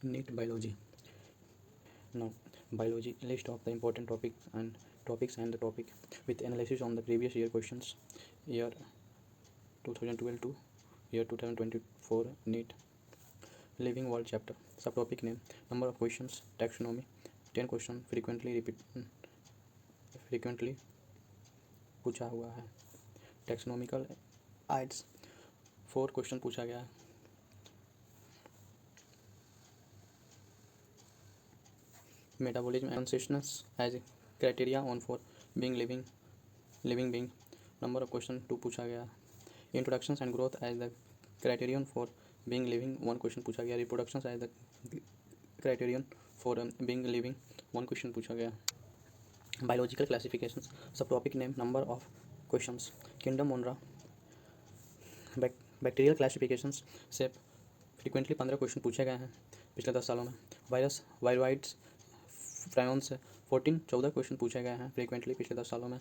NEET biology. Now, biology list of the important topics and the topic with analysis on the previous year questions, year 2012 to year 2024 NEET Living World chapter. Subtopic name, number of questions, taxonomy, 10 question frequently पूछा हुआ है. Taxonomical aids 4 question पूछा गया है. Metabolism and consciousness as criteria on for being living being, number of question 2 पूछा गया. Introductions and growth as the criterion for being living 1 question पूछा गया. Reproductions as the criterion for being living 1 question पूछा गया. Biological classifications, subtopic name, number of questions. Kingdom Monra bacterial classifications से frequently 15 question पूछे गए हैं पिछले 10 सालों में. वायरॉइड्स प्रायोन्स से 14 क्वेश्चन पूछे गए हैं फ्रीक्वेंटली पिछले 10 सालों में.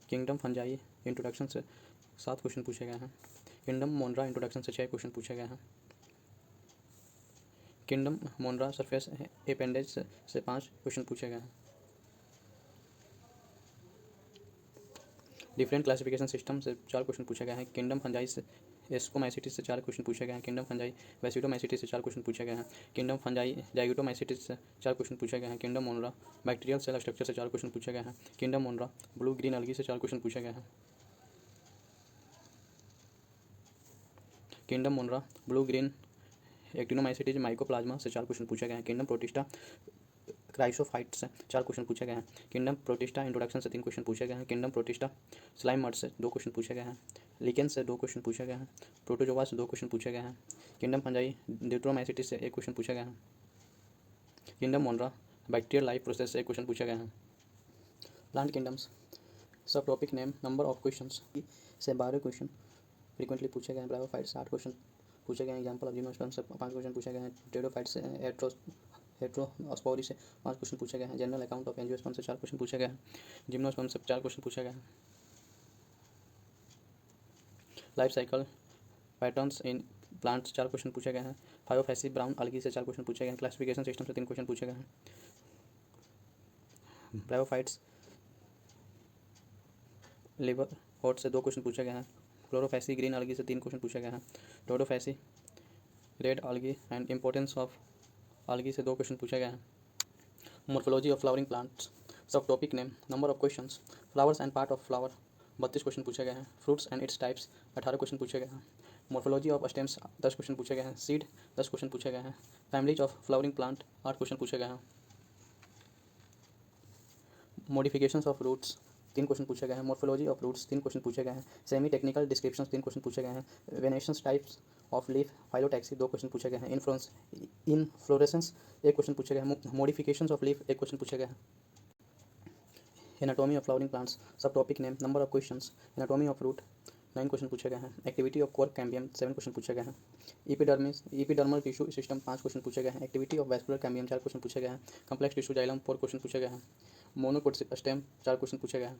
किंगडम फंजाई इंट्रोडक्शन से 7 क्वेश्चन पूछे गए हैं. किंगडम मोनरा इंट्रोडक्शन से 6 क्वेश्चन पूछे गए हैं. किंगडम मोनरा सरफेस एपेंडेज से 5 क्वेश्चन पूछे गए हैं. डिफरेंट क्लासिफिकेशन सिस्टम से 4 क्वेश्चन पूछे गए हैं. किंगडम फंजाई से एस्कोमाइसिटिस से 4 क्वेश्चन पूछे गए हैं. किंगडम फंजाई वेसिडोमाइसिटिस से 4 क्वेश्चन पूछे गए हैं. किंगडम फंजाई जाइगोटोमाइसिटिस से 4 क्वेश्चन पूछे गए हैं. Kingdom Monera bacterial cell structure से 4 क्वेश्चन पूछे गए हैं. Kingdom Monera blue green algae से 4 क्वेश्चन पूछे गए हैं. Kingdom Monera blue green actinomycetes mycoplasma से 4 क्वेश्चन पूछे गए हैं. किंगडम प्रोटिस्टा क्राइसोफाइट से 4 क्वेश्चन पूछे गए हैं. किंगडम प्रोटिस्टा इंट्रोडक्शन से 3 क्वेश्चन पूछे गए हैं. किंगडम प्रोटिस्टा स्लाइम मड से 2 क्वेश्चन पूछे गए हैं. लिकेन से 2 क्वेश्चन पूछे गए हैं. प्रोटोजोआ से 2 क्वेश्चन पूछे गए हैं. किंगडम फंजाई ड्यूट्रोमाइसिटिस से 1 क्वेश्चन पूछे गए हैं. Kingdom Monera bacterial life process से 1 क्वेश्चन पूछे गए हैं. प्लांट किंगडम्स सब topic name, number of questions से 12 क्वेश्चन फ्रीक्वेंटली पूछे गए हैं. ब्रायोफाइट से 8 क्वेश्चन पूछे गए हैं. एग्जाम्पल ऑफ जिम्नोस्पर्म से 5 क्वेश्चन पूछे गए हैं. टेरोफाइट से हेट्रोस्पोरी से 5 क्वेश्चन पूछे गए हैं. जनरल अकाउंट ऑफ एंजियोस्पर्म से 4 क्वेश्चन पूछे गए हैं. जिम्नोस्पर्म से 4 क्वेश्चन पूछे गए हैं. Life cycle patterns in plant से 4 क्वेश्चन पूछे गए हैं. फायोफैसी ब्राउन अलगी से 4 क्वेश्चन पूछे गए हैं. क्लासिफिकेशन सिस्टम से 3 क्वेश्चन पूछे गए हैं. ब्रायोफाइट्स लिवर हॉट से 2 क्वेश्चन पूछे गए हैं. क्लोरोफैसी ग्रीन अलगी से 3 क्वेश्चन पूछे गए हैं. डोडोफैसी रेड अलगी एंड इम्पोर्टेंस ऑफ अलगी से 2 क्वेश्चन पूछे गए हैं. मोर्फोलॉजी ऑफ फ्लावरिंग प्लांट्स सब topic name, number of questions. Flowers and part of flower 32 question पूछे गए हैं. Fruits and its types 18 question पूछे गए हैं. मोर्फोलॉजी ऑफ स्टेम्स 10 क्वेश्चन पूछे गए हैं. सीड 10 क्वेश्चन पूछे गए हैं. Families of flowering plant 8 question पूछे गए हैं. मॉडिफिकेशंस ऑफ रूट्स 3 क्वेश्चन पूछे गए हैं. मोर्फोलॉजी ऑफ रूट्स 3 क्वेश्चन पूछे गए हैं. सेमी टेक्निकल डिस्क्रिप्शन 3 क्वेश्चन पूछे गए हैं. Venations types of leaf phyllotaxy 2 question पूछे गए हैं. इनफ्लोरेसेंस 1 क्वेश्चन पूछे गए हैं. मॉडिफिकेशंस ऑफ लीफ 1 क्वेश्चन पूछे गए हैं. एनाटॉमी ऑफ फ्लावरिंग प्लांट्स सब topic name, number of questions. Anatomy of root 9 question पूछे गए हैं. Activity of cork cambium 7 question पूछे गए हैं. इपिडर्मल टिश्यू सिस्टम 5 क्वेश्चन पूछे गए हैं. Activity of vascular cambium 4 question पूछे गए हैं. कम्प्लेक्स टिश्यू जाइलम 4 क्वेश्चन पूछे गए हैं. मोनोकोट स्टेम 4 क्वेश्चन पूछे गए हैं.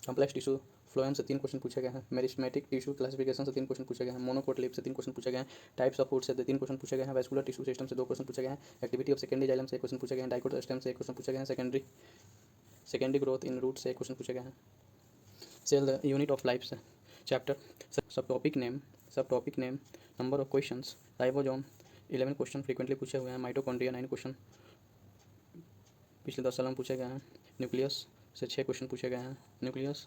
कम्प्लेक्स टिश्यू फ्लोएम से 3 क्वेश्चन पूछे गए हैं. मेरिस्टेमेटिक टिश्यू क्लासिफिकेशन से 3 क्वेश्चन पूछे गए हैं. मोनोकोट लिप से 3 क्वेश्चन पूछे गए हैं. टाइप्स ऑफ फूड से 3 क्वेश्चन पूछे गए हैं. वैस्कुलर टिश्यू सिस्टम से 2 क्वेश्चन पूछे गए हैं. एक्टिविटी ऑफ सेकेंडरी जाइलम से 1 क्वेश्चन पूछे गए हैं. डाइकोट स्टेम से 1 क्वेश्चन पूछे गए हैं. सेकेंडरी ग्रोथ इन रूट से 1 क्वेश्चन पूछे गए हैं. Cell the unit of life से chapter. Sub topic name, number of questions. Ribosome 11 question frequently पूछे हुए हैं. माइटोकॉन्ड्रिया 9 क्वेश्चन पिछले 10 सालों में पूछे गए हैं. न्यूक्लियस से 6 क्वेश्चन पूछे गए हैं. न्यूक्लियस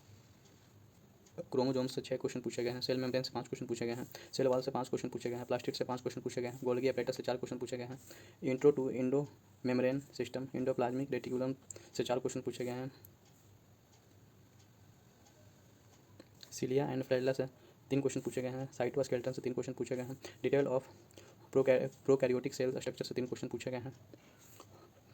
क्रोमोजोम से 6 क्वेश्चन पूछे गए हैं. सेल मेम्ब्रेन से 5 क्वेश्चन पूछे गए हैं. सेल वॉल से 5 क्वेश्चन पूछे गए हैं. प्लास्टिड से 5 क्वेश्चन पूछे गए हैं. गोल्गी एपरेटस से 4 क्वेश्चन पूछे गए हैं. Intro to endo membrane system endoplasmic reticulum से 4 क्वेश्चन पूछे गए हैं. सिलिया एंड फ्लैजेला से 3 क्वेश्चन पूछे गए हैं. साइटोस्केलेटन से 3 क्वेश्चन पूछे गए हैं. Detail of prokaryotic cell structure से 3 क्वेश्चन पूछे गए हैं.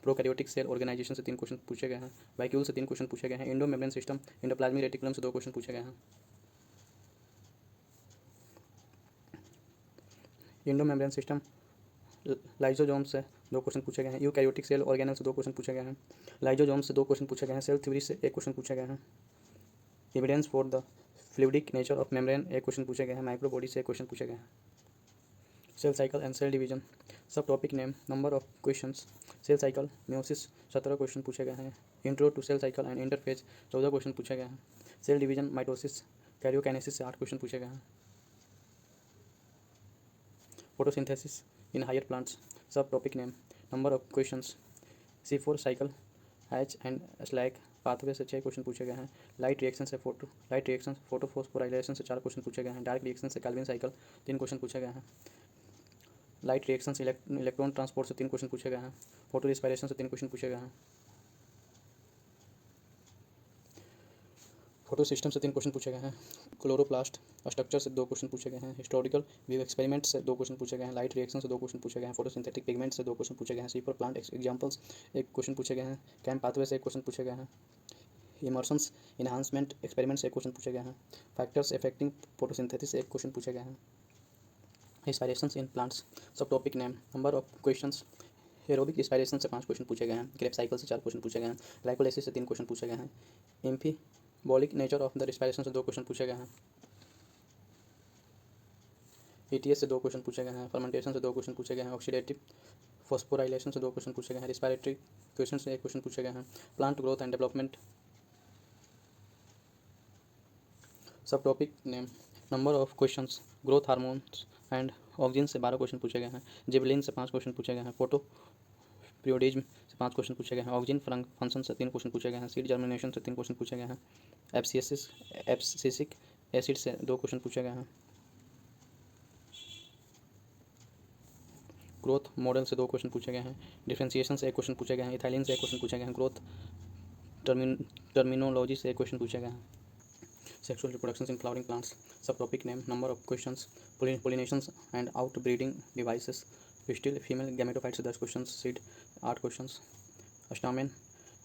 प्रोकैरियोटिक सेल ऑर्गेनाइजेशन से 3 क्वेश्चन पूछे गए हैं. वैक्यूल से 3 क्वेश्चन पूछे गए हैं. Indo membrane system endoplasmic reticulum से 2 क्वेश्चन पूछे गए हैं. इंडो मेम्ब्रेन सिस्टम लाइजोजोम से 2 क्वेश्चन पूछे गए हैं. यूकैरियोटिक सेल ऑर्गेनल से 2 क्वेश्चन पूछे गए हैं. लाइजोजोम से 2 क्वेश्चन पूछे गए हैं. सेल थ्योरी से 1 क्वेश्चन पूछे गए हैं. Evidence for the fluidic nature of membrane 1 question पूछे गए हैं. माइक्रोबॉडी से 1 क्वेश्चन पूछे गए हैं. Cell cycle and cell division. सब topic name, number of questions. Cell cycle meiosis 17 question पूछे गए हैं। Intro to cell cycle and interphase 14 question पूछे गए हैं। सेल डिवीजन माइटोसिस कैरियोकाइनेसिस से 8 क्वेश्चन पूछे गए हैं। Photosynthesis in higher plants. सब topic name, number of questions. C4 cycle Hatch and Slack pathway से 6 क्वेश्चन पूछे गए हैं। लाइट रिएक्शन फोटोफॉस्फोराइलेशन से 4 क्वेश्चन पूछे गए हैं। डार्क रिएक्शन से कैल्विन साइकिल 3 क्वेश्चन पूछे गए हैं। लाइट रिएक्शन से इलेक्ट्रॉन ट्रांसपोर्ट से 3 क्वेश्चन पूछे गए हैं। फोटो रिस्पायरेशन से 3 क्वेश्चन पूछे गए हैं। फोटो सिस्टम से 3 क्वेश्चन पूछे गए हैं। क्लोरोप्लास्ट स्ट्रक्चर से 2 क्वेश्चन पूछे गए हैं। हिस्टोरिकल व्यू एक्सपेरिमेंट से 2 क्वेश्चन पूछे गए हैं। लाइट रिएक्शन से 2 क्वेश्चन पूछे गए हैं। फोटोसिंथेटिक पिगमेंट से 2 क्वेश्चन पूछे गए हैं। सीपर प्लांट एग्जांपल्स 1 क्वेश्चन पूछे गए हैं। कैम पाथवे से 1 क्वेश्चन पूछे गए हैं। इमर्शंस इन्हांसमेंट एक्सपेरिमेंट से 1 क्वेश्चन पूछे गए हैं। फैक्टर्स अफेक्टिंग फोटोसिंथेसिस से 1 क्वेश्चन पूछे गए हैं। रिस्पायरेशंस इन प्लांट्स। सब topic name, number of questions. Aerobic respiration से 5 क्वेश्चन पूछे गए हैं। क्रेब साइकिल से 4 क्वेश्चन पूछे गए हैं। ग्लाइकोलाइसिस से 3 क्वेश्चन पूछे गए हैं। Amphibolic nature of the respiration से 2 क्वेश्चन पूछे गए हैं। ETS से 2 क्वेश्चन पूछे गए हैं। फर्मेंटेशन से 2 क्वेश्चन पूछे गए हैं। ऑक्सीडेटिव फॉस्फोराइलेशन से 2 क्वेश्चन पूछे गए हैं। रिस्पायरेटरी क्वेश्चन से 1 क्वेश्चन पूछे गए हैं। Plant growth and development. सब topic name, number of questions. Growth hormones and oxygen से 12 क्वेश्चन पूछे गए हैं। जिबलिन से 5 क्वेश्चन पूछे गए हैं। फोटो पीरियोडिज्म से 5 क्वेश्चन पूछे गए हैं। ऑक्सीजन फंक्शन से 3 क्वेश्चन पूछे गए हैं। सीड जर्मिनेशन से 3 क्वेश्चन पूछे गए हैं। एब्सिसिक एसिड से 2 क्वेश्चन पूछे गए हैं। ग्रोथ मॉडल से 2 क्वेश्चन पूछे गए हैं। डिफरेंशिएशन से 1 क्वेश्चन पूछे गए हैं। इथाइलिन से 1 क्वेश्चन पूछे गए हैं। ग्रोथ टर्मिनोलॉजी से 1 क्वेश्चन पूछे गए हैं। Sexual reproduction in flowering plants. सब topic name, number of questions. Pollinations and out breeding devices. Pistil female gametophyte से 10 question. Seed 8 question. Stamen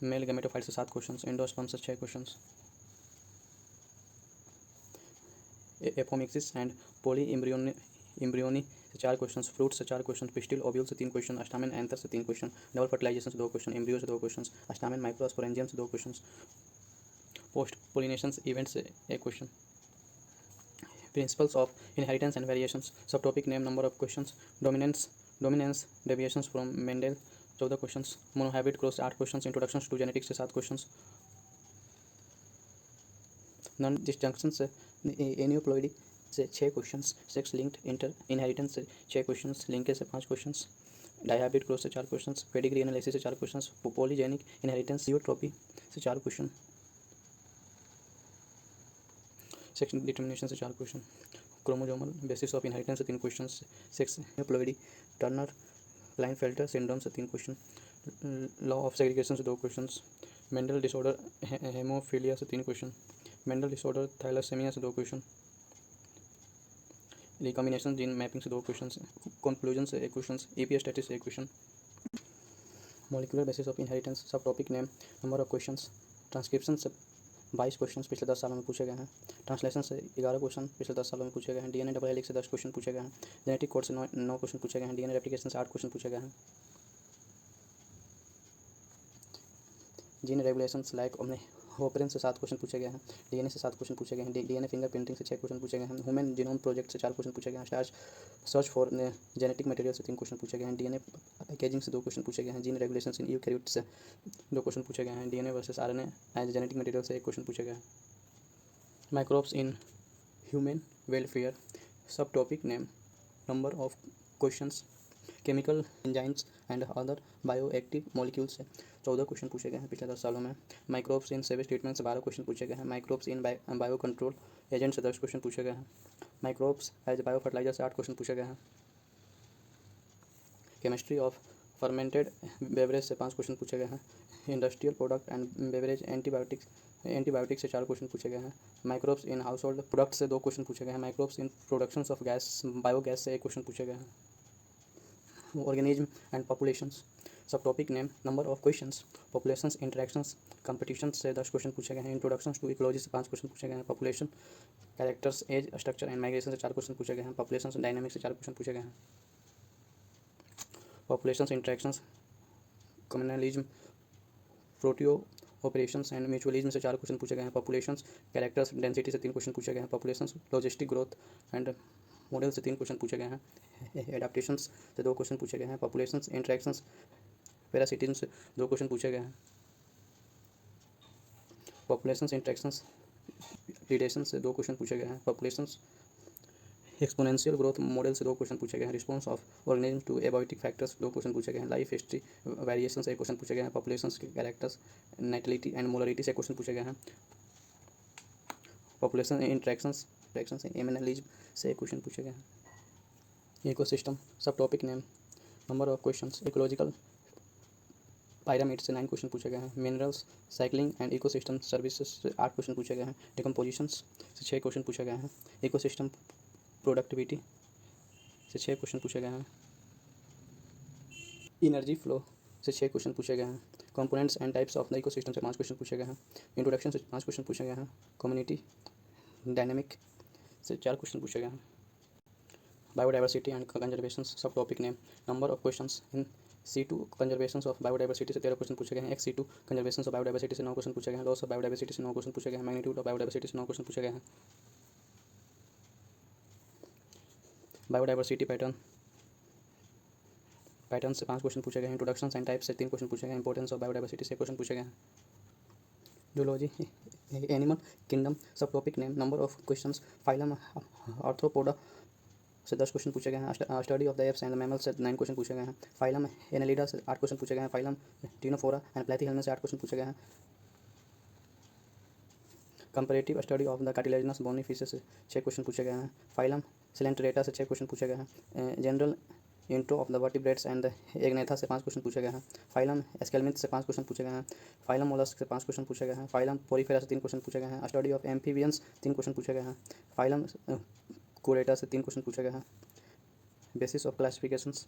male gametophyte से 7 क्वेश्चन। एंडोस्पर्म से 6 question. Apomixis and polyembryony से 4 question. Fruit से 4 question. Pistil ovule से 3 question. Stamen anther से 3 question. Double fertilisation से 2 question. Embryo से 2 question. Stamen microsporangium से 2 क्वेश्चन। पोस्ट पोलिनेशन इवेंट से 1 question. Principles of inheritance and variations. सब topic name, number of questions. Dominance deviations from Mendel 14 questions. Monohybrid cross से 8 questions. Introduction to genetics से 7 questions. Non disjunction से एनियोप्लॉइडी से 6 questions. Sex linked inter inheritance से 6 questions. Linkage से 5 questions. Dihybrid cross से 4 questions. Pedigree analysis से 4 questions. Polygenic inheritance जियोट्रॉपी से 4 question. Sex determination से 4 question. Chromosomal basis of inheritance से 3 question. Sex aneuploidy Turner Klinefelter syndrome से 3 क्वेश्चन। लॉ ऑफ सेग्रीगेशन से 2 question. Mendel disorder haemophilia से 3 question. Mendel disorder thalassaemia से 2 question. Recombination gene mapping से 2 question. Conclusion से 1 question. EPS stasis से 1 question. Molecular basis of inheritance. सब topic name, number of questions. Transcription से 22 question पिछले 10 सालों में पूछे गए हैं। ट्रांसलेशन से 11 क्वेश्चन पिछले 10 सालों में पूछे गए हैं। DNA डबल हेलिक्स से 10 क्वेश्चन पूछे गए हैं। जेनेटिक कोड से 9 क्वेश्चन पूछे गए हैं। DNA रेप्लिकेशन से 8 क्वेश्चन पूछे गए हैं। जीन रेगुलेशन लाइक होपरेन से 7 क्वेश्चन पूछे गए हैं। DNA से 7 क्वेश्चन पूछे गए हैं। DNA फिंगरप्रिंटिंग से 6 क्वेश्चन पूछे गए हैं। ह्यूमन जीनोम प्रोजेक्ट से 4 क्वेश्चन पूछे गए हैं। सर्च फॉर जेनेटिक मटेरियल से 3 क्वेश्चन पूछे गए हैं। DNA पैकेजिंग से 2 क्वेश्चन पूछे गए हैं। जीन रेगुलेशन इन यूकैरियोट से 2 क्वेश्चन पूछे गए हैं। DNA versus RNA as genetic material से 1 क्वेश्चन पूछे गए हैं। Microbes in human welfare. सब topic name, number of questions. Chemical enzymes and other bioactive molecules से 14 क्वेश्चन पूछे गए हैं पिछले 10 सालों में। माइक्रोब्स इन सेवेज ट्रीटमेंट से 12 क्वेश्चन पूछे गए हैं। माइक्रोब्स इन बायो कंट्रोल एजेंट से 10 क्वेश्चन पूछे गए हैं। माइक्रोब्स एज बायो फर्टिलाइजर से 8 क्वेश्चन पूछे गए हैं। केमिस्ट्री ऑफ फर्मेंटेड बेवरेज से 5 क्वेश्चन पूछे गए हैं। Industrial product and beverage antibiotics से 4 क्वेश्चन पूछे गए हैं। Microbes in household product से 2 क्वेश्चन पूछे गए हैं। Microbes in production of gas biogas से 1 क्वेश्चन पूछे गए हैं। Organism and populations. सब topic name, number of questions. Populations interactions competition से 10 क्वेश्चन पूछे गए हैं। इंट्रोडक्शन टू इकोलॉजी से 5 क्वेश्चन पूछे गए हैं। Population characters age structure and migration से 4 क्वेश्चन पूछे गए हैं। पॉपुलेशन डायनामिक्स से 4 क्वेश्चन पूछे गए हैं। Populations interactions communalism proteo operations and mutualism से 4 क्वेश्चन पूछे गए हैं। पॉपुलेशंस कैरेक्टर्स डेंसिटी से 3 क्वेश्चन पूछे गए हैं। Populations logistic growth and model से 3 क्वेश्चन पूछे गए हैं। एडाप्टेशंस से 2 क्वेश्चन पूछे गए हैं। पॉपुलेशंस इंटरेक्शंस पैरासिटिज्म से 2 क्वेश्चन पूछे गए हैं। पॉपुलेशंस इंटरेक्शंस प्रीडेशन से 2 क्वेश्चन पूछे गए हैं। पॉपुलेशंस एक्सपोनेंशियल ग्रोथ मॉडल से 2 क्वेश्चन पूछे गए हैं। Response of organism to abiotic factors 2 question पूछे गए हैं। लाइफ हिस्ट्री वेरिएशन से 1 क्वेश्चन पूछे गए हैं। पॉपुलेशंस के कैरेक्टर्स नेटलिटी एंड मोलरिटी से क्वेश्चन पूछे गए हैं। पॉपुलेशन इंटरेक्शंस एमिनलिज्म से 1 क्वेश्चन पूछे गए हैं। इकोसिस्टम सब topic name number of questions ecological pyramid से 9 क्वेश्चन पूछे गए हैं। Minerals cycling and ecosystem services से 8 क्वेश्चन पूछे गए हैं। डिकम्पोजिशंस से 6 क्वेश्चन पूछे गए हैं। इकोसिस्टम प्रोडक्टिविटी से 6 क्वेश्चन पूछे गए हैं। एनर्जी फ्लो से 6 क्वेश्चन पूछे गए हैं। Components and types of the ecosystem से 5 क्वेश्चन पूछे गए हैं। इंट्रोडक्शन से 5 क्वेश्चन पूछे गए हैं। कम्युनिटी डायनेमिक से 4 क्वेश्चन पूछे गए हैं। बायोडाइवर्सिटी एंड कंजर्वेशन सब topic name number of questions in C2 conservation of biodiversity से 13 क्वेश्चन पूछे गए हैं। C2 कंजर्वेशन ऑफ बायोडाइवर्सिटी से 9 क्वेश्चन पूछे गए हैं। लॉस ऑफ बायोडाइवर्सिटी से 9 क्वेश्चन पूछे गए हैं। मैग्नीट्यूड ऑफ बायोडाइवर्सिटी से 9 क्वेश्चन पूछे गए हैं। बायोडाइवर्सिटी पैटर्न से 5 क्वेश्चन पूछे गए हैं। इंट्रोडक्शन एंड टाइप से 3 क्वेश्चन पूछे गए हैं। इंपॉर्टेंस ऑफ बायोडाइवर्सिटी से क्वेश्चन पूछे गए हैं। जूलॉजी एनिमल किंगडम सब topic name number of questions phylum arthropoda से 10 क्वेश्चन पूछे गए हैं। Study of the apps and the mammals से 9 क्वेश्चन पूछे गए हैं। फाइलम एनालिडा से 8 क्वेश्चन पूछे गए हैं। फाइलम टिनोफोरा एंड प्लेथिहेल्मिस से 8 क्वेश्चन पूछे गए हैं। Comparative study of the cartilaginous bony fishes से 6 क्वेश्चन पूछे गए हैं। फाइलम सिलेंट्रेटा से 6 क्वेश्चन पूछे गए हैं। General intro of the vertebrates and the Agnatha से 5 क्वेश्चन पूछे गए हैं। फाइलम एस्केलमिंथ से 5 क्वेश्चन पूछे गए हैं। फाइलम मोलस्क से 5 क्वेश्चन पूछे गए हैं। फाइलम पोरीफेरा से 3 क्वेश्चन पूछे गए हैं। स्टडी ऑफ एम्फीबियंस 3 क्वेश्चन पूछे गए हैं। फाइलम कोरेटा से 3 क्वेश्चन पूछे गए हैं। बेसिस ऑफ क्लासिफिकेशंस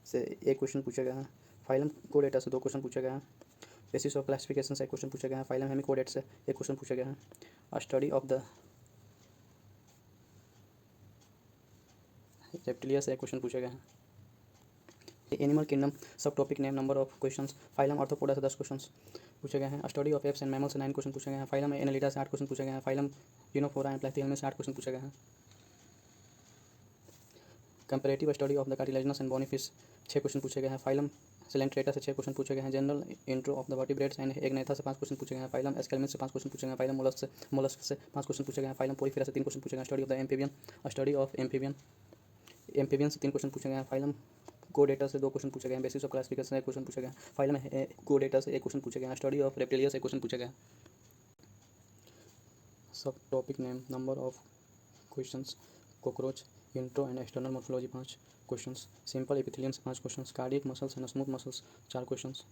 से 1 क्वेश्चन पूछे गए हैं। फाइलम कोडेटा से 2 क्वेश्चन पूछे गए हैं। बेसिस ऑफ क्लासिफिकेशन से 1 क्वेश्चन पूछे गए हैं। फाइलम हेमिकोडेट से 1 क्वेश्चन पूछे गए हैं। स्टडी ऑफ द रेप्टिलिया से 1 क्वेश्चन पूछे गए हैं। एनिमल किंगडम सब topic name number of questions phylum arthropoda से 10 क्वेश्चन पूछे गए हैं। Study of apps and mammals से 9 क्वेश्चन पूछे गए हैं। फाइलम एनालिडा से 8 क्वेश्चन पूछे गए हैं। फाइलम टिनोफोरा एंड प्लेथिहेल्मिस से 8 क्वेश्चन पूछे गए हैं। Comparative study of the cartilaginous and bony fish 6 question पूछे गए हैं। फाइलम सिलेंट्रेटा से 6 क्वेश्चन पूछे गए हैं। General intro of the vertebrates and Agnatha से 5 क्वेश्चन पूछे गए हैं। फाइलम एस्केलमिंथ से 5 क्वेश्चन पूछे गए हैं। फाइलम मोलस्क से 5 क्वेश्चन पूछे गए हैं। फाइलम पोरीफेरा से 3 क्वेश्चन पूछे गए हैं। Study of the amphibian study of amphibian से 3 क्वेश्चन पूछे गए हैं। फाइलम कोडेटा से 2 क्वेश्चन पूछे गए हैं। बेसिस ऑफ क्लासिफिकेशन से 1 क्वेश्चन पूछे गए हैं। फाइलम कोडेटा से 1 क्वेश्चन पूछे गए हैं। स्टडी ऑफ रेप्टिलिया से 1 क्वेश्चन पूछे गए हैं। Sub topic name number of questions cockroach intro and external morphology 5 questions. Simple epithelium से 5 questions. Cardiac muscles and smooth muscles 4 questions.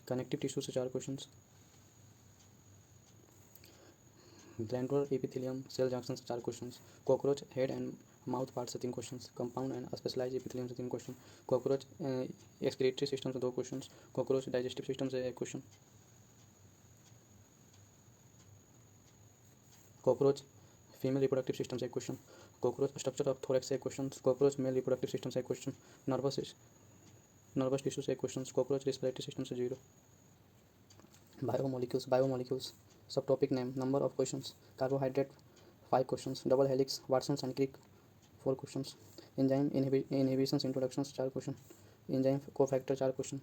Connective tissue से 4 questions. Glandular epithelium cell junction से 4 questions. Cockroach head and mouth part से 3 questions. Compound and specialise epithelium से 3 question. Cockroach excretory system से 2 questions. Cockroach digestive system से 1 question. Cockroach female reproductive system से 1 question. Cockroach structure of thorax से 1 question. Cockroach male reproductive system से 1 question. Nervous tissue से 1 question. Cockroach respiratory system से 0। Biomolecules सब topic name number of questions carbohydrate 5 questions. Double helix Watson and Crick 4 questions. Enzyme inhibition introduction 4 question. Enzyme cofactor 4 question.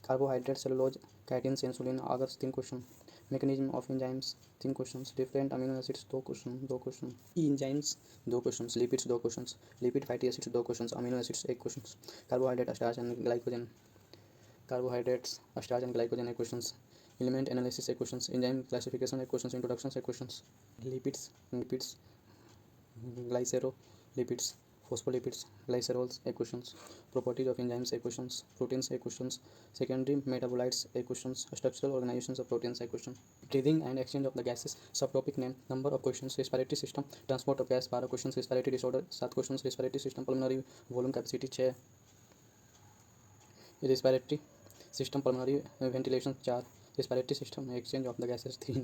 Carbohydrate cellulose chitins insulin agars 3 question. Mechanism of enzymes 3 questions. Different amino acids 2 question. Enzymes 2 questions. Lipids 2 questions. Lipid fatty acids 2 questions. Amino acids 1 question. Carbohydrate starch and glycogen carbohydrates starch and glycogen 1 questions. Element analysis 1 questions. Enzyme classification 1 questions. Introduction 1 questions. Lipids glycerolipids phospholipids glycerols 1 questions. Properties of enzymes 1 questions. Proteins 1 questions. Secondary metabolites 1 questions. Structural organizations of proteins 1 question. Breathing and exchange of the gases subtopic name number of questions. Respiratory system transport of gas 12 questions. Respiratory disorder 7 questions. Respiratory system pulmonary volume capacity 6. Respiratory system pulmonary ventilation 4. Respiratory system exchange of the gases 3.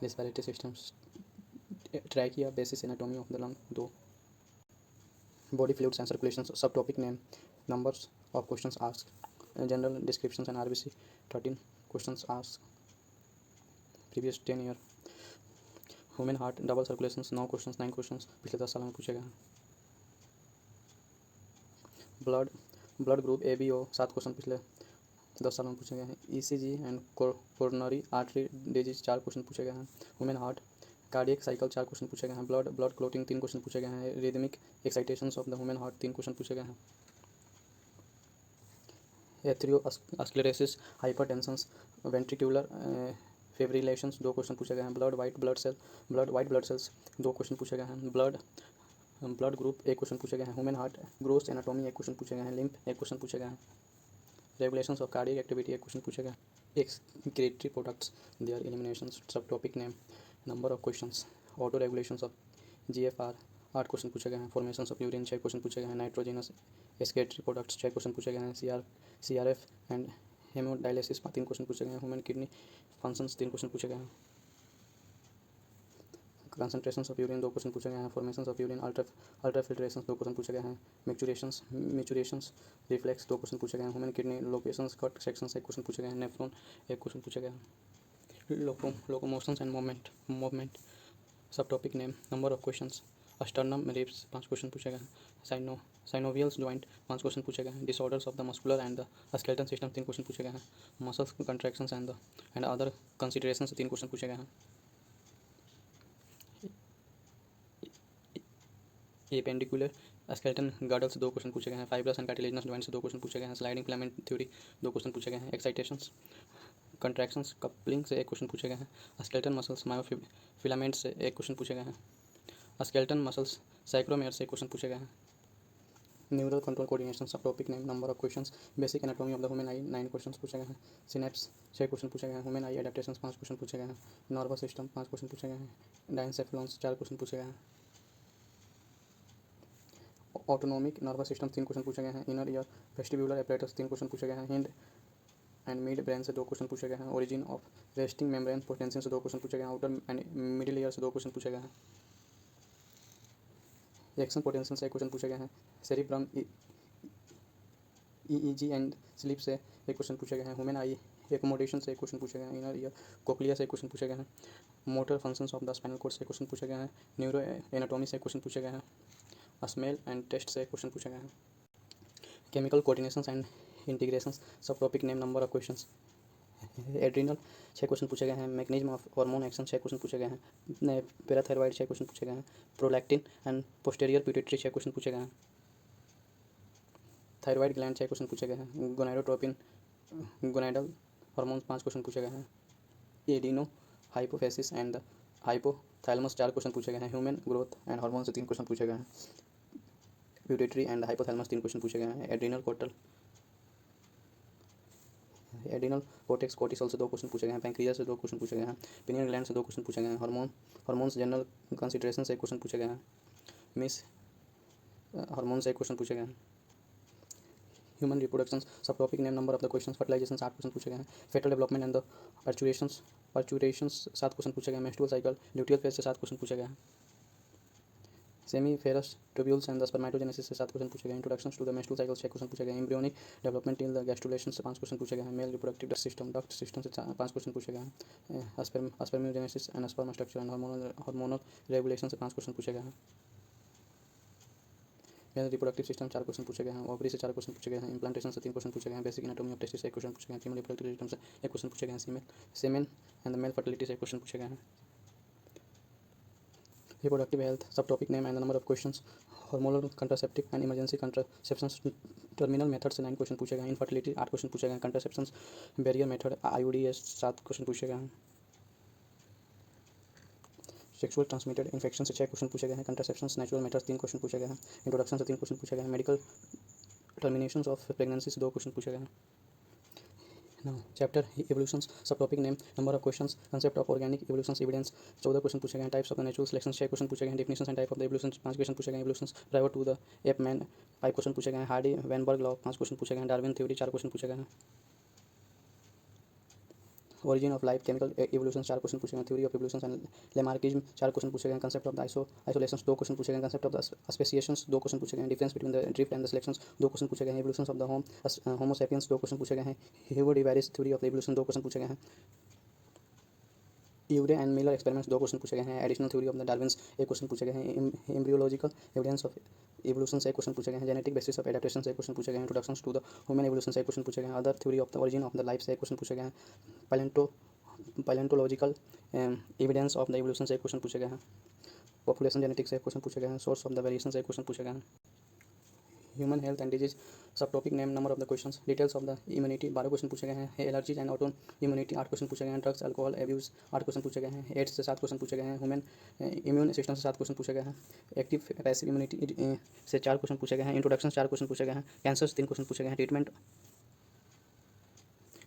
Respiratory systems trachea basis anatomy of the lung 2. Body fluids and circulation subtopic name numbers of questions asked. General descriptions and RBC 13 questions asked previous 10 year. Human heart double circulation 9 question पिछले 10 सालों में पूछे गए हैं। Blood blood group A B O 7 question पिछले 10 सालों में पूछे गए हैं। ECG and coronary artery disease 4 question पूछे गए हैं। Human heart cardiac cycle 4 question पूछे गए हैं। ब्लड क्लोटिंग 3 क्वेश्चन पूछे गए हैं। Rhythmic excitations of the human heart 3 question पूछे गए हैं। Atherosclerosis hypertension ventricular fibrillations 2 question पूछे गए हैं। Blood white blood cells 2 question पूछे गए हैं। ब्लड ग्रुप 1 क्वेश्चन पूछे गए हैं। Human heart growth anatomy 1 question पूछे गए हैं। लिम्फ 1 क्वेश्चन पूछे गए हैं। Regulations of cardiac activity 1 question पूछे गए। एक्सक्रीटरी प्रोडक्ट्स देयर एलिमिनेशंस सब topic name number of questions. Auto regulations of GFR 8 question पूछे गए हैं। फॉर्मेशन ऑफ यूरिन 6 क्वेश्चन पूछे गए हैं। नाइट्रोजनस एक्सक्रीटरी प्रोडक्ट्स 6 क्वेश्चन पूछे गए हैं। सीआरएफ एंड हेमोडायलिसिस 3 क्वेश्चन पूछे गए हैं। ह्यूमन किडनी फंक्शंस 3 क्वेश्चन पूछे गए हैं। कंसंट्रेशन ऑफ यूरिन 2 क्वेश्चन पूछे गए हैं। Formation of urine ultrafiltration 2 question पूछे गए हैं। मैच्यूरेशंस रिफ्लेक्स 2 क्वेश्चन पूछे गए हैं। Human kidney locations cut sections 1 question पूछे गए हैं। नेफ्रॉन 1 क्वेश्चन पूछे गए हैं। लोकोमोशंस एंड मूवमेंट सब topic name number of questions. Sternum ribs 5 question पूछे गए हैं। साइनोवियल जॉइंट 5 क्वेश्चन पूछे गए हैं। Disorders of the muscular and the skeleton system 3 question पूछे गए हैं। Muscles contractions and other considerations 3 question पूछे गए हैं। एपेंडिकुलर स्केलेटन गर्डल्स 2 क्वेश्चन पूछे गए हैं। Fibrous and cartilaginous joints 2 question पूछे गए हैं। स्लाइडिंग फिलामेंट थ्योरी 2 क्वेश्चन पूछे गए हैं। एक्साइटेशंस कंट्रैक्शंस कपलिंग से 1 क्वेश्चन पूछे गए हैं। स्केलेटन मसल्स मायोफिलामेंट से 1 क्वेश्चन पूछे गए हैं। स्केलेटन मसल्स साइक्रोमेयर से 1 क्वेश्चन पूछे गए हैं। न्यूरल कंट्रोल कोऑर्डिनेशन सब topic name number of questions. Basic anatomy of the human I 9 question पूछे गए हैं। सिनेप्स 6 क्वेश्चन पूछे गए हैं। ह्यूमन आई एडेप्टेशंस 5 क्वेश्चन पूछे गए हैं। नर्वस सिस्टम 5 क्वेश्चन पूछे गए हैं। डायंसेफेलॉन्स 4 क्वेश्चन पूछे गए हैं। ऑटोनोमिक नर्वस सिस्टम 3 क्वेश्चन पूछे गए हैं। Inner ear vestibular apparatus 3 question पूछे गए हैं। हिंड एंड मिड ब्रेन से 2 क्वेश्चन पूछे गए हैं। Origin of resting membrane potential से 2 क्वेश्चन पूछे गए हैं। आउटर एंड मिडिल ईयर से 2 क्वेश्चन पूछे गए हैं। एक्शन पोटेंशियल से 1 क्वेश्चन पूछे गए हैं। सेरिब्रम ईईजी एंड स्लीप से 1 क्वेश्चन पूछे गए हैं। ह्यूमन आई एकोमोडेशन से 1 क्वेश्चन पूछे गए हैं। इनर ईयर कोक्लिया से 1 क्वेश्चन पूछे गए हैं। Motor functions of the spinal code से 1 क्वेश्चन पूछे गए हैं। न्यूरो एनाटॉमी से 1 क्वेश्चन पूछे गए हैं। स्मेल एंड टेस्ट से 1 क्वेश्चन पूछे गए हैं। केमिकल कोऑर्डिनेशंस एंड इंटीग्रेशंस सब topic name number of questions. Adrenal 6 question पूछे गए हैं। Mechanism of hormone action 6 question पूछे गए हैं। पैराथायरॉइड 6 क्वेश्चन पूछे गए हैं। Prolactin and posterior pituitary 6 question पूछे गए हैं। थायराइड ग्लैंड 6 क्वेश्चन पूछे गए हैं। गोनाडोट्रोपिन गोनाडल हार्मोन्स 5 क्वेश्चन पूछे गए हैं। Adeno hypophysis and the hypothalamus 4 question पूछे गए हैं। ह्यूमन ग्रोथ एंड हार्मोन से 3 क्वेश्चन पूछे गए हैं। प्यूटेटरी एंड हाइपोथैलेमस 3 क्वेश्चन पूछे गए हैं। एडिनल कोर्टेक्स कोर्टिसोल से 2 क्वेश्चन पूछे गए हैं। पैंक्रियास से 2 क्वेश्चन पूछे गए हैं। पिनियन ग्लैंड से 2 क्वेश्चन पूछे गए हैं। हार्मोन्स जनरल कंसिडरेशन से 1 क्वेश्चन पूछे गए हैं। मिस हार्मोन से 1 क्वेश्चन पूछे गए हैं। ह्यूमन रिप्रोडक्शन सब topic name number of the question. Fertilisation 8 question पूछे गए हैं। Foetal development and the parturitions 7 question पूछे गए हैं। मेंस्ट्रुअल साइकिल ल्यूटियल फेज से 7 क्वेश्चन पूछे गए हैं। Seminiferous tubules and the spermatogenesis से 7 क्वेश्चन पूछे गए हैं। Introduction to the menstrual cycle 6 question पूछे गए हैं। Embryonic development till the gastrulation से 5 क्वेश्चन पूछे गए हैं। मेल रिप्रोडक्टिव डक्ट सिस्टम से 5 क्वेश्चन पूछे गए हैं। Spermiogenesis and sperm structure and hormonal regulation से 5 क्वेश्चन पूछे गए हैं। मेल रिप्रोडक्टिव सिस्टम 4 क्वेश्चन पूछे गए हैं। ओवरी से 4 क्वेश्चन पूछे गए हैं। इम्प्लांटेशन से 3 क्वेश्चन पूछे गए हैं। बेसिक एनाटॉमी ऑफ टेस्टिस से 1 क्वेश्चन पूछे गए हैं। फीमेल रिप्रोडक्टिव सिस्टम से 1 क्वेश्चन पूछे गए हैं। Semen and the male fertility से 1 क्वेश्चन पूछे गए हैं। रिप्रोडक्टिव हेल्थ सब topic name and the number of questions. Hormonal contraceptive and emergency contraceptions terminal method से 9 क्वेश्चन पूछे गए हैं। इनफर्टिलिटी 8 क्वेश्चन पूछे गए हैं। कंट्रासेप्शंस बैरियर मेथड IUDS 7 क्वेश्चन पूछे गए हैं। सेक्सुअल ट्रांसमिटेड इन्फेक्शन से 6 क्वेश्चन पूछे गए हैं। कंट्रासेप्शंस नेचुरल मेथड्स 3 क्वेश्चन पूछे गए हैं। इंट्रोडक्शन से 3 क्वेश्चन पूछे गए हैं। मेडिकल टर्मिनेशंस ऑफ प्रेगनेंसी से 2 क्वेश्चन पूछे गए हैं। नाउ चैप्टर इवोल्यूशंस सब topic name number of questions. Concept of organic evolutions evidence 14 question पूछे गए हैं। Types of the natural selection 6 question पूछे गए हैं। Definitions and type of the evolutions 5 question पूछे गए हैं। Evolutions prior to the ape man 5 question पूछे गए हैं। हार्डी वैनबर्ग लॉ 5 क्वेश्चन पूछे गए हैं। डार्विन थ्योरी 4 क्वेश्चन पूछे गए हैं। Origin of life chemical evolution 4 question पूछे गए हैं। Theory of evolution and Lamarckism 4 question पूछे गए हैं। Concept of the isolations 2 question पूछे गए हैं। कंसेप्ट ऑफ द स्पेसिएशंस 2 क्वेश्चन पूछे गए हैं। Difference between the drift and the selections 2 question पूछे गए हैं। Evolution of the homo sapiens 2 question पूछे गए हैं। ह्यूगो डिवारिस theory of the evolution 2 question पूछे गए हैं। यूरे एंड मिलर एक्सपेरिमेंट्स 2 क्वेश्चन पूछे गए हैं। Additional theory of the Darwin's एक क्वेश्चन पूछे गए हैं। एम्ब्रियोलॉजिकल एविडेंस ऑफ एवोल्यूशन से एक क्वेश्चन पूछे गए हैं। जेनेटिक बेसिस ऑफ एडेप्टेशन से एक क्वेश्चन पूछे गए हैं। Introduction to the human evolution से एक क्वेश्चन पूछे गए हैं। Other theory of the origin of the life से एक क्वेश्चन पूछे गए हैं। Palaeontological evidence of the evolution से एक क्वेश्चन पूछे गए हैं। पॉपुलेशन जेनेटिक्स से एक क्वेश्चन पूछे गए हैं। सोर्स ऑफ द वेरिएशन से एक क्वेश्चन पूछे गए हैं। ह्यूमन हेल्थ एंड डिजीज सब topic name number of the questions. Details of the immunity 12 question पूछे गए हैं। Allergies and auto immunity 8 question पूछे गए हैं। ड्रग्स अल्कोहल एब्यूज 8 क्वेश्चन पूछे गए हैं। एड्स से 7 क्वेश्चन पूछे गए हैं। ह्यूमन इम्यून सिस्टम से 7 क्वेश्चन पूछे गए हैं। एक्टिव पैसिव इम्यूनिटी से 4 क्वेश्चन पूछे गए हैं। इंट्रोडक्शन 4 क्वेश्चन पूछे गए हैं। कैंसर से 3 क्वेश्चन पूछे गए हैं। ट्रीटमेंट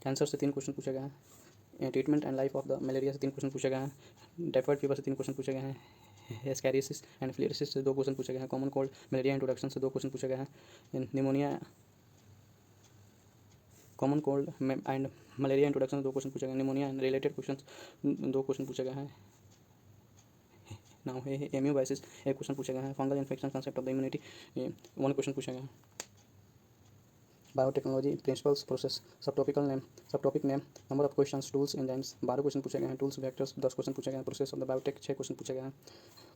कैंसर से 3 क्वेश्चन पूछे गए हैं। Treatment and life of the malaria से 3 क्वेश्चन पूछे गए हैं। टाइफाइड फीवर से 3 क्वेश्चन पूछे गए हैं। एस्कैरियासिस एंड फिलेरियासिस से 2 क्वेश्चन पूछे गए हैं। कॉमन कोल्ड मलेरिया इंट्रोडक्शन से 2 क्वेश्चन पूछे गए हैं। Pneumonia common cold and malaria introduction 2 question पूछे गए हैं। Pneumonia and related question 2 question पूछे गए हैं। नाउ एम्यूबाइसिस एक क्वेश्चन पूछे गए हैं। Fungal infection concept of the immunity 1 question पूछे गए हैं। बायोटेक्नोलॉजी प्रिंसिपल्स प्रोसेस सब topic name number of questions tools enzymes 12 question पूछे गए हैं। टूल्स वेक्टर्स 10 क्वेश्चन पूछे गए हैं। Process of the biotech 6 question पूछे गए हैं।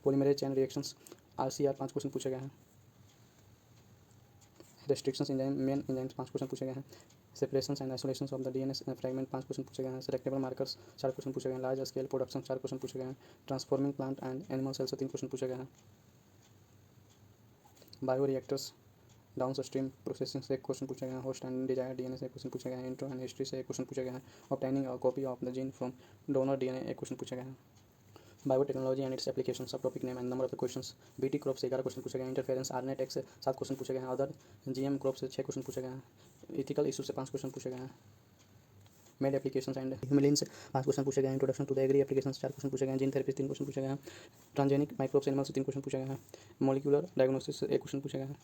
Polymerase chain reactions RCR 5 question पूछे गए हैं। Restrictions enzyme main enzymes 5 question पूछे गए हैं। Separations and isolations of the DNA fragment 5 question पूछे गए हैं। सेलेक्टेबल मार्कर्स 4 क्वेश्चन पूछे गए हैं। लार्ज स्केल प्रोडक्शन 4 क्वेश्चन पूछे गए हैं। Transforming plant and animal cell से 3 क्वेश्चन पूछे गए हैं। Bio reactors down stream processing से एक क्वेश्चन पूछे गए हैं। होस्ट एंड डिजायर डीएनए से एक क्वेश्चन पूछे गए हैं। इंट्रो एंड हिस्ट्री से एक क्वेश्चन पूछे गए हैं। Obtaining a copy of the gene from donor DNA एक क्वेश्चन पूछे गए हैं। बायोटेक्नोलॉजी एंड इट्स एप्लीकेशन सब topic name and number of the questions. BT crop से 11 क्वेश्चन पूछे गए हैं। इंटरफेरेंस आरनेट एक्स से 7 क्वेश्चन पूछे गए हैं। अदर जीएम क्रॉप से 6 क्वेश्चन पूछे गए हैं। इथिकल इशू से 5 क्वेश्चन पूछे गए हैं। मेड एप्लीकेशन एंड ह्यूमलिन से 5 क्वेश्चन पूछे गए हैं। Introduction to the agri application से 4 क्वेश्चन पूछे गए हैं। जीन थेरेपी 3 क्वेश्चन पूछे गए हैं। ट्रांसजेनिक माइक्रोब्स एनिमल से 3 क्वेश्चन पूछे गए हैं। मॉलिक्यूलर डायग्नोसिस से 1 क्वेश्चन पूछे गए हैं।